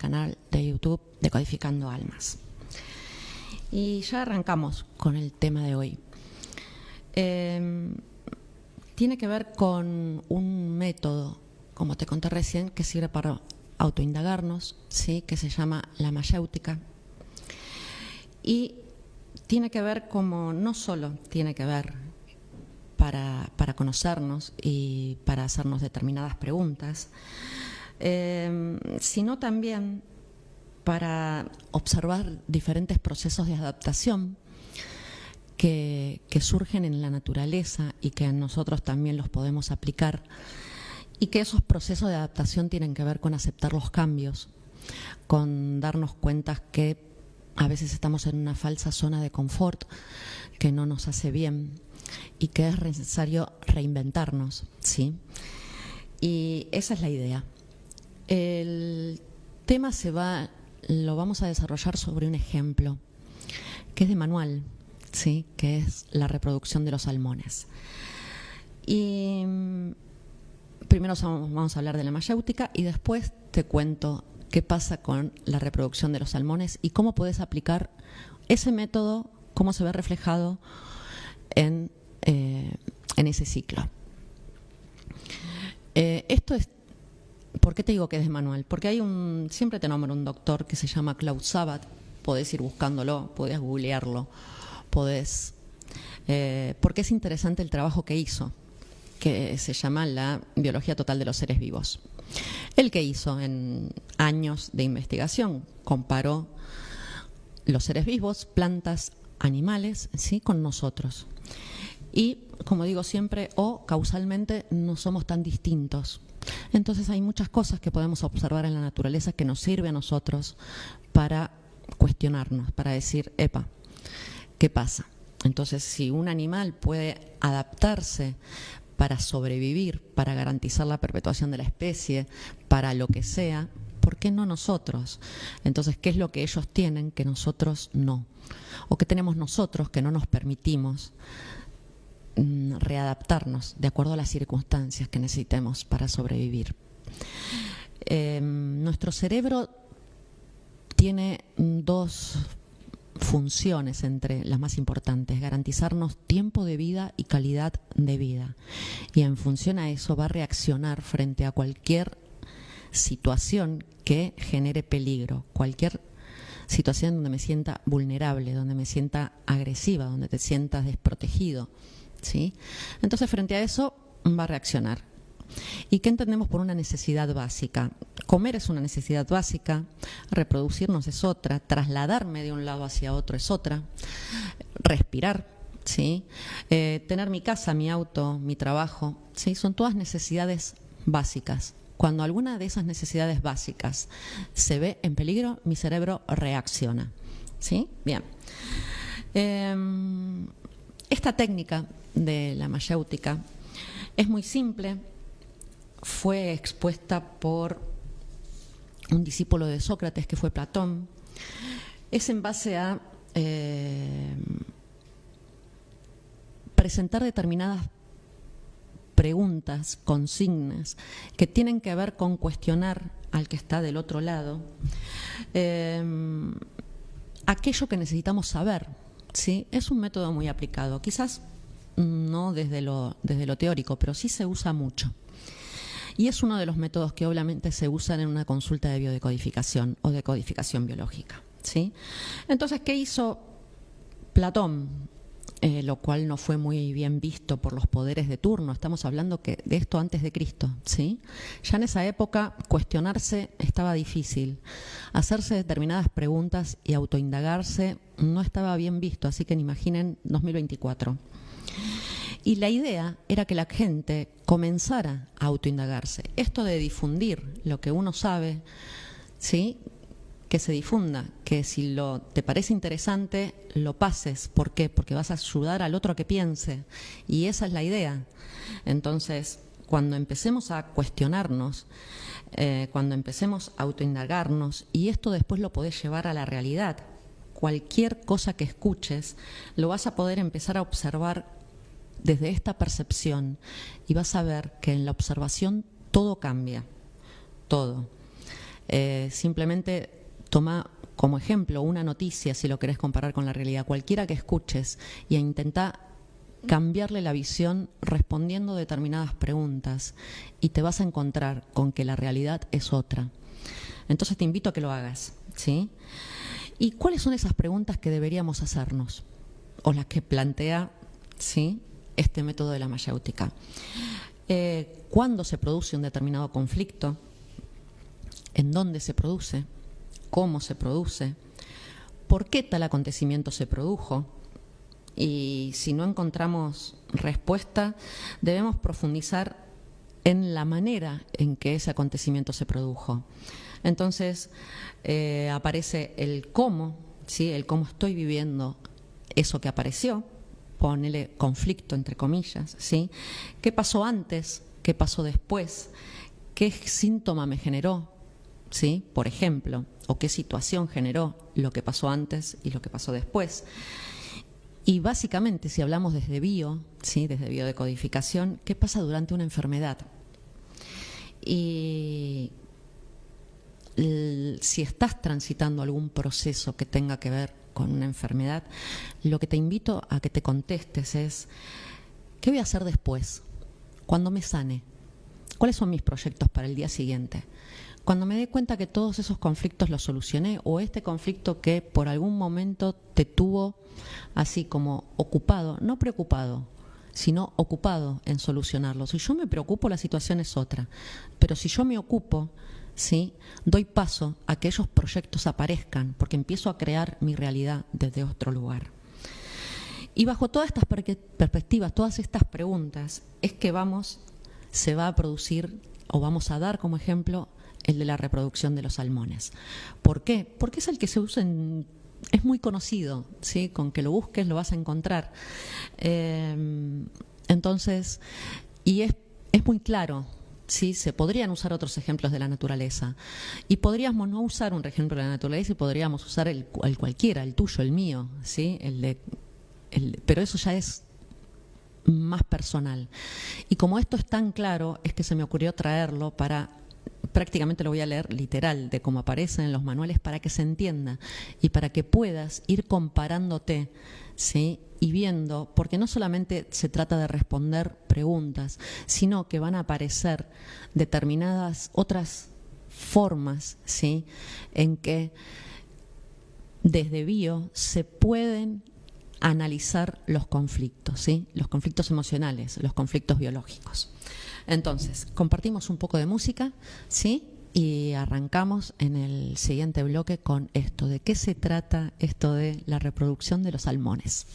canal de YouTube Decodificando Almas. Y ya arrancamos con el tema de hoy. Tiene que ver con un método, como te conté recién, que sirve para autoindagarnos, ¿sí? Que se llama la mayéutica. Y tiene que ver como, no solo tiene que ver para conocernos y para hacernos determinadas preguntas, sino también para observar diferentes procesos de adaptación que surgen en la naturaleza y que nosotros también los podemos aplicar, y que esos procesos de adaptación tienen que ver con aceptar los cambios, con darnos cuenta que a veces estamos en una falsa zona de confort que no nos hace bien y que es necesario reinventarnos, ¿sí? Y esa es la idea. El tema lo vamos a desarrollar sobre un ejemplo que es de manual, ¿sí? Que es la reproducción de los salmones. Y primero vamos a hablar de la mayéutica y después te cuento qué pasa con la reproducción de los salmones y cómo puedes aplicar ese método, cómo se ve reflejado en ese ciclo. Esto es, ¿por qué te digo que es de manual? Porque siempre te nombro un doctor que se llama Klaus Sabat, podés ir buscándolo, podés googlearlo, porque es interesante el trabajo que hizo, que se llama la biología total de los seres vivos. El que hizo en años de investigación, comparó los seres vivos, plantas, animales, ¿sí? Con nosotros. Y, como digo siempre, causalmente no somos tan distintos. Entonces hay muchas cosas que podemos observar en la naturaleza que nos sirve a nosotros para cuestionarnos, para decir, epa, ¿qué pasa? Entonces, si un animal puede adaptarse para sobrevivir, para garantizar la perpetuación de la especie, para lo que sea, ¿por qué no nosotros? Entonces, ¿qué es lo que ellos tienen que nosotros no? ¿O qué tenemos nosotros que no nos permitimos readaptarnos de acuerdo a las circunstancias que necesitemos para sobrevivir? Nuestro cerebro tiene dos funciones entre las más importantes: garantizarnos tiempo de vida y calidad de vida, y en función a eso va a reaccionar frente a cualquier situación que genere peligro, cualquier situación donde me sienta vulnerable, donde me sienta agresiva, donde te sientas desprotegido, ¿sí? Entonces, frente a eso va a reaccionar. ¿Y qué entendemos por una necesidad básica? Comer es una necesidad básica, reproducirnos es otra, trasladarme de un lado hacia otro es otra, respirar, ¿sí? Tener mi casa, mi auto, mi trabajo, ¿sí? Son todas necesidades básicas. Cuando alguna de esas necesidades básicas se ve en peligro, mi cerebro reacciona, ¿sí? Bien. Esta técnica de la mayéutica es muy simple. Fue expuesta por un discípulo de Sócrates, que fue Platón. Es en base a presentar determinadas preguntas, consignas, que tienen que ver con cuestionar al que está del otro lado aquello que necesitamos saber, ¿sí? Es un método muy aplicado, quizás no desde lo teórico, pero sí se usa mucho. Y es uno de los métodos que obviamente se usan en una consulta de biodecodificación o de codificación biológica, ¿sí? Entonces, ¿qué hizo Platón? Lo cual no fue muy bien visto por los poderes de turno. Estamos hablando de esto antes de Cristo, ¿sí? Ya en esa época cuestionarse estaba difícil. Hacerse determinadas preguntas y autoindagarse no estaba bien visto, así que imaginen 2024. Y la idea era que la gente comenzara a autoindagarse. Esto de difundir lo que uno sabe, ¿sí? Que se difunda, que si te parece interesante, lo pases. ¿Por qué? Porque vas a ayudar al otro a que piense. Y esa es la idea. Entonces, cuando empecemos a cuestionarnos, cuando empecemos a autoindagarnos, y esto después lo podés llevar a la realidad, cualquier cosa que escuches, lo vas a poder empezar a observar desde esta percepción, y vas a ver que en la observación todo cambia, todo. Simplemente toma como ejemplo una noticia, si lo querés comparar con la realidad, cualquiera que escuches, y intenta cambiarle la visión respondiendo determinadas preguntas, y te vas a encontrar con que la realidad es otra. Entonces te invito a que lo hagas, ¿sí? ¿Y cuáles son esas preguntas que deberíamos hacernos? O las que plantea, ¿sí?, este método de la mayéutica. ¿Cuándo se produce un determinado conflicto? ¿En dónde se produce? ¿Cómo se produce? ¿Por qué tal acontecimiento se produjo? Y si no encontramos respuesta, debemos profundizar en la manera en que ese acontecimiento se produjo. Entonces aparece el cómo, ¿sí?, el cómo estoy viviendo eso que apareció, ponele conflicto entre comillas, ¿sí? ¿Qué pasó antes? ¿Qué pasó después? ¿Qué síntoma me generó? ¿Sí? Por ejemplo, o qué situación generó lo que pasó antes y lo que pasó después. Y básicamente, si hablamos desde bio, ¿sí?, desde biodecodificación, ¿qué pasa durante una enfermedad? Y si estás transitando algún proceso que tenga que ver con una enfermedad, lo que te invito a que te contestes es: ¿qué voy a hacer después? Cuando me sane, ¿cuáles son mis proyectos para el día siguiente? Cuando me dé cuenta que todos esos conflictos los solucioné, o este conflicto que por algún momento te tuvo así como ocupado, no preocupado, sino ocupado en solucionarlo. Si yo me preocupo, la situación es otra. Pero si yo me ocupo, ¿sí?, doy paso a que esos proyectos aparezcan, porque empiezo a crear mi realidad desde otro lugar. Y bajo todas estas perspectivas, todas estas preguntas, es que se va a producir, o vamos a dar como ejemplo, el de la reproducción de los salmones. ¿Por qué? Porque es el que se usa es muy conocido, ¿sí? Con que lo busques lo vas a encontrar. Entonces, y es muy claro, ¿sí? Se podrían usar otros ejemplos de la naturaleza, y podríamos no usar un ejemplo de la naturaleza y podríamos usar el cualquiera, el tuyo, el mío, ¿sí? Pero eso ya es más personal. Y como esto es tan claro, es que se me ocurrió traerlo para... Prácticamente lo voy a leer literal, de cómo aparece en los manuales, para que se entienda y para que puedas ir comparándote, ¿sí?, y viendo, porque no solamente se trata de responder preguntas, sino que van a aparecer determinadas otras formas, ¿sí?, en que desde bio se pueden analizar los conflictos, ¿sí?, los conflictos emocionales, los conflictos biológicos. Entonces, compartimos un poco de música, ¿sí?, y arrancamos en el siguiente bloque con esto. ¿De qué se trata esto de la reproducción de los salmones?